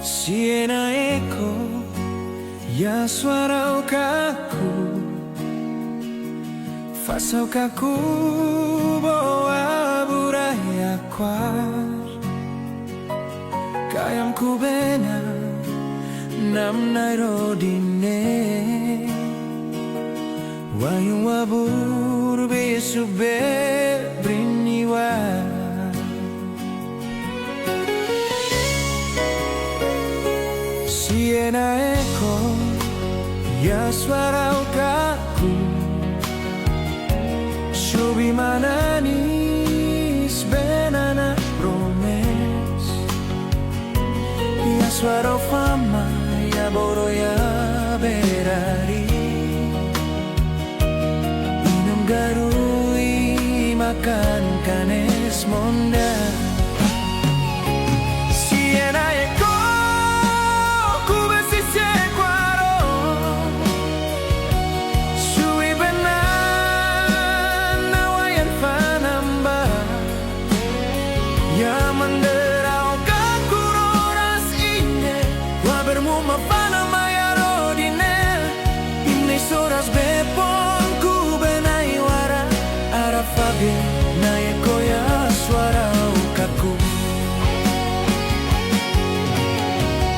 Siena eko ya suara kaku, fasau kaku bawa buraya kuar, kayam ku bena nam nairodine, wayung wabur besu be briniwa. Siena eko ya suara kaku, shubi mananis benana promes, ya suara fama ya boro ya berari, minum garui makan kanes monda. Siena eko na eko ya suara kaku,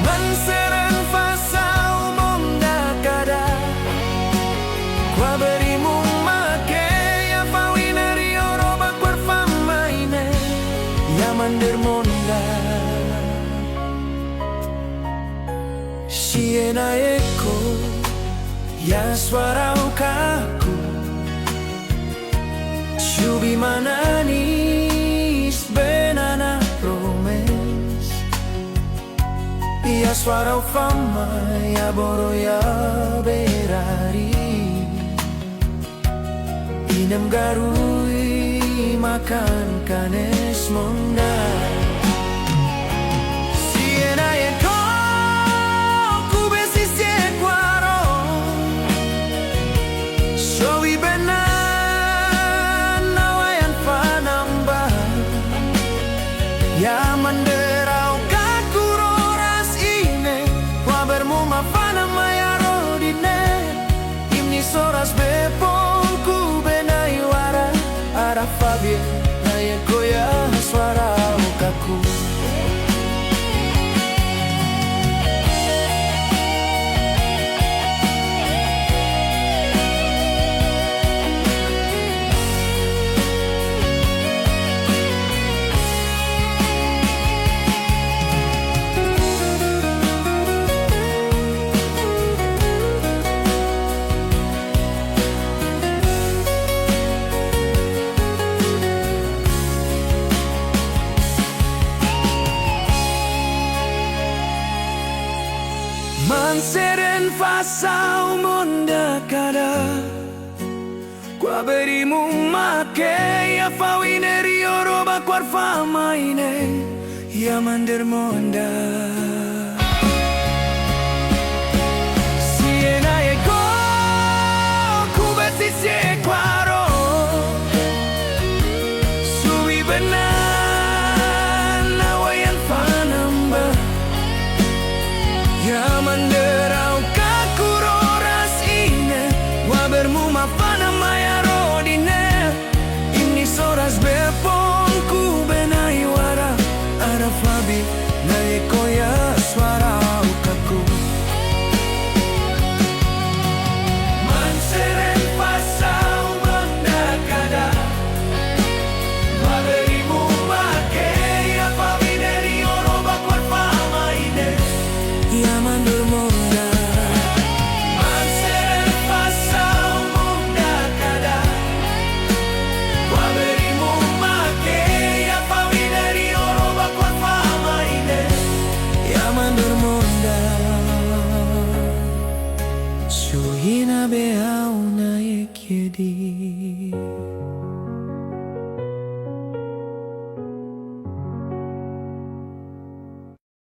manseren fasau monda kada, kwa berimu make ya fawineri oroba kwarfa maine ya mandir monda. Siena eko ya suara kaku, shubi mananis benana promes, ya suara fama ya boro ya berari, inem garui makan kanes monda. Siena eko ku besi siekwaro, shubi benana ya manderau kaku roras ine, wa bermuma fana maya rodine, imni soras bepon ku benai wara, ara fabie na eko ya suara kaku. Manseren fasau monda kada, kwa berimu make ya fawineri oroba kwarfa maine ya mandir monda. Siena eko ku besi siekwaro, suwi benana wayan fanamba, ya manderau kaku roras ine, wa bermuma fana maya rodine, ini soras bepon ku benai wara, ara fabi na eko ya suara kaku. Manseren fasau monda kada, wa berimu make ya fawineri oroba kwarfa maine ya mandur monda. Manseren fasau monda kada, kwa berimu make ya fawineri oroba kwarfa maine ya mandur monda. Suhina be